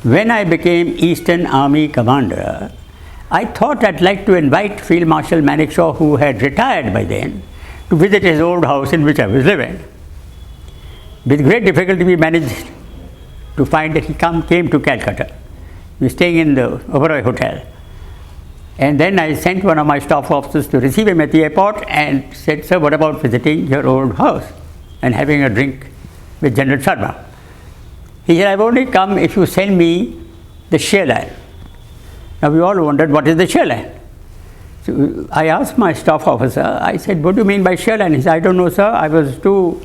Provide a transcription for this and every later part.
when I became Eastern Army Commander, I thought I'd like to invite Field Marshal Manekshaw, who had retired by then, to visit his old house in which I was living. With great difficulty, we managed to find that he came to Calcutta. We were staying in the Oberoi Hotel. And then I sent one of my staff officers to receive him at the airport and said, "Sir, what about visiting your old house and having a drink with General Sharma?" He said, "I've only come if you send me the share line." Now we all wondered, what is the share line? So I asked my staff officer, I said, "What do you mean by share line?" He said, "I don't know, sir. I was too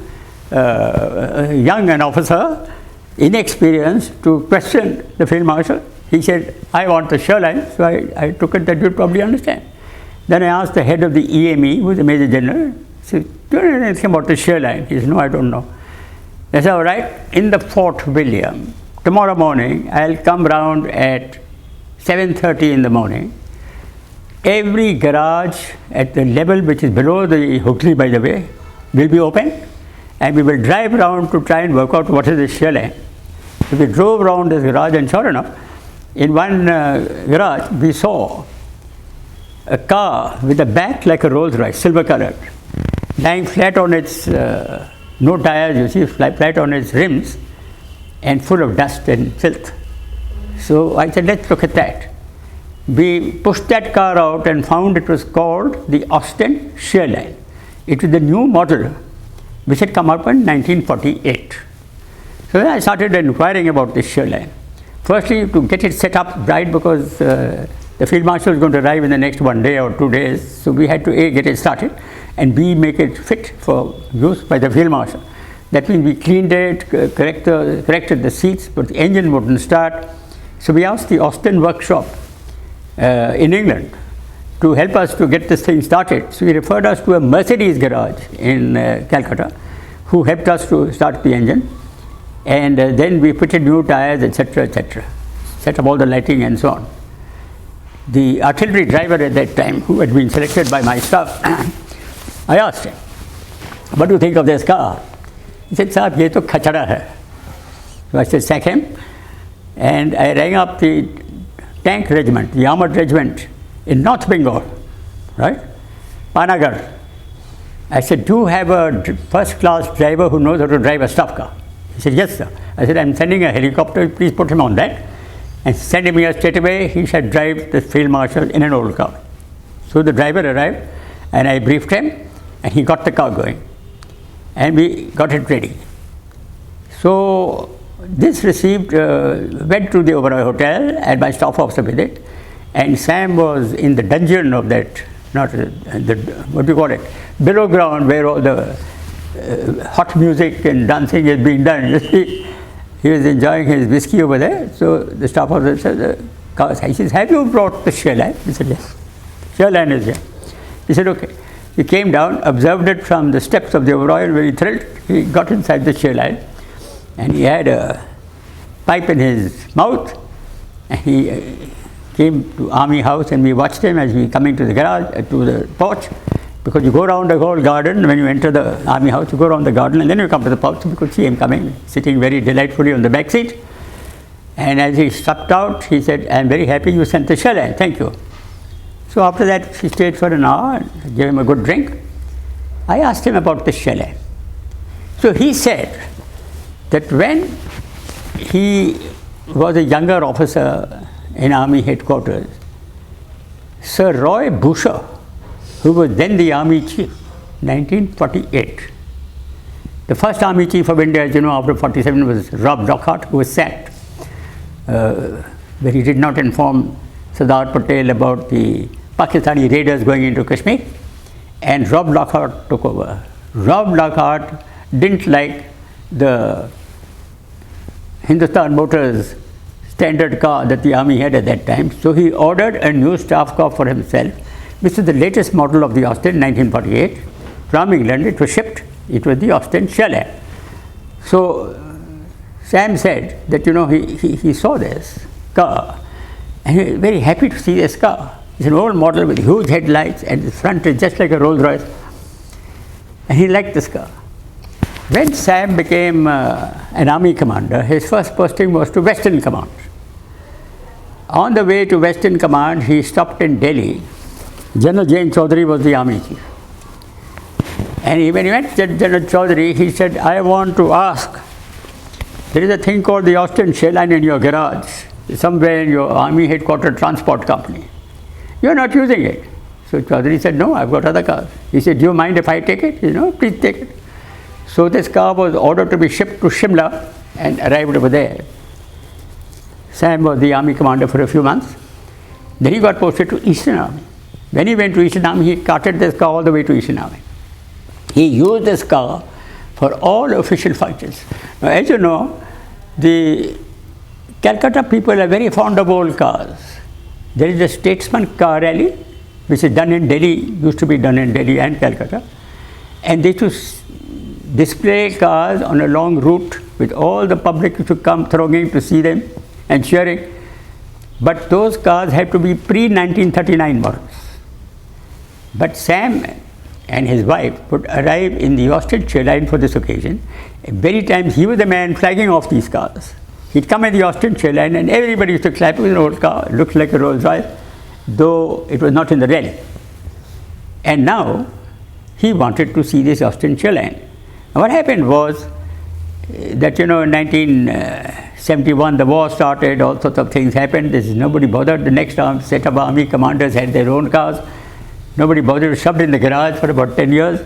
young an officer, inexperienced to question the Field Marshal." He said, "I want the share line." So I took it that you'd probably understand. Then I asked the head of the EME, who is a Major General, I said, "Do you know anything about the share line?" He said, "No, I don't know." I said, "All right, in the Fort William, tomorrow morning, I'll come round at 7:30 in the morning. Every garage at the level which is below the Hooghly, by the way, will be open, and we will drive around to try and work out what is the share line." So we drove around this garage, and sure enough, in one garage, we saw a car with a back like a Rolls Royce, silver colored, lying flat on its, no tires, you see, flat on its rims, and full of dust and filth. So I said, "Let's look at that." We pushed that car out and found it was called the Austin Share Line. It was the new model which had come up in 1948. So then I started inquiring about this share line. Firstly, to get it set up right, because the Field Marshal was going to arrive in the next 1 day or 2 days. So we had to A, get it started, and B, make it fit for use by the Field Marshal. That means we cleaned it, corrected the seats, but the engine wouldn't start. So we asked the Austin workshop in England to help us to get this thing started. So he referred us to a Mercedes garage in Calcutta, who helped us to start the engine. And then we fitted new tires, etc., etc., set up all the lighting and so on. The artillery driver at that time, who had been selected by my staff, I asked him, "What do you think of this car?" He said, "Sahab, ye to khachada hai." So I said, "Sack him." And I rang up the tank regiment, the armoured regiment in North Bengal, right? Panagarh. I said, "Do you have a first-class driver who knows how to drive a staff car?" He said, "Yes, sir." I said, "I'm sending a helicopter, please put him on that and send him here straight away. He shall drive the Field Marshal in an old car." So the driver arrived, and I briefed him, and he got the car going, and we got it ready. So this received, went to the Oberoi Hotel, and my staff officer with it, and Sam was in the dungeon of that, not the, what do you call it, below ground, where all the hot music and dancing is being done. You see, he was enjoying his whiskey over there. So the staff officer said, he says, "Have you brought the share line?" He said, "Yes, share line is here." He said, "Okay." He came down, observed it from the steps of the Oberoi, and very thrilled. He got inside the share line, and he had a pipe in his mouth, and he came to Army House, and we watched him as we coming to the garage, to the porch. Because you go around the whole garden, when you enter the Army House, you go around the garden, and then you come to the porch. So we could see him coming, sitting very delightfully on the back seat. And as he stepped out, he said, "I'm very happy you sent the share line, thank you." So after that, he stayed for an hour and gave him a good drink. I asked him about the share line. So he said that when he was a younger officer in Army headquarters, Sir Roy Boucher, who was then the Army Chief, 1948. The first Army Chief of India, as you know, after 47 was Rob Lockhart, who was sacked, where he did not inform Sardar Patel about the Pakistani raiders going into Kashmir, and Rob Lockhart took over. Rob Lockhart didn't like the Hindustan Motors standard car that the Army had at that time, so he ordered a new staff car for himself, which is the latest model of the Austin, 1948. From England, it was shipped. It was the Austin Share Line. So Sam said that, you know, he saw this car, and he was very happy to see this car. It's an old model with huge headlights, and the front is just like a Rolls Royce, and he liked this car. When Sam became an Army commander, his first posting was to Western Command. On the way to Western Command, he stopped in Delhi. General Jain Chaudhary was the army chief. And when he went to General Chaudhary, he said, I want to ask, there is a thing called the Austrian shell line in your garage, somewhere in your army headquarters transport company. You are not using it. So Chaudhary said, no, I've got other cars. He said, do you mind if I take it? Please take it. So this car was ordered to be shipped to Shimla and arrived over there. Sam was the army commander for a few months. Then he got posted to Eastern Army. When he went to Eastern Army, he carted this car all the way to Eastern Army. He used this car for all official functions. Now, as you know, the Calcutta people are very fond of old cars. There is a Statesman car rally, which is done in Delhi, used to be done in Delhi and Calcutta. And they used to display cars on a long route with all the public to come thronging to see them and cheering. But those cars have to be pre-1939 models. But Sam and his wife would arrive in the Austrian shell line for this occasion. Many times he was the man flagging off these cars. He'd come in the Austrian shell line and everybody used to clap. It was an old car, it looked like a Rolls Royce, though it was not in the rally. And now he wanted to see this Austrian shell line. Now what happened was that, in 1971 the war started, all sorts of things happened. Nobody bothered. The next set of army commanders had their own cars. Nobody bothered, shoved in the garage for about 10 years.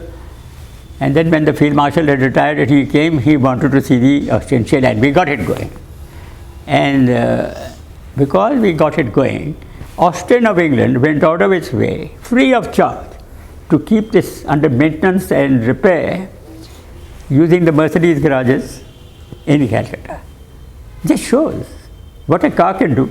And then when the Field Marshal had retired and he came, he wanted to see the Austrian shell line. We got it going. And because we got it going, Austrian of England went out of its way, free of charge, to keep this under maintenance and repair using the Mercedes garages in Calcutta. This shows what a car can do.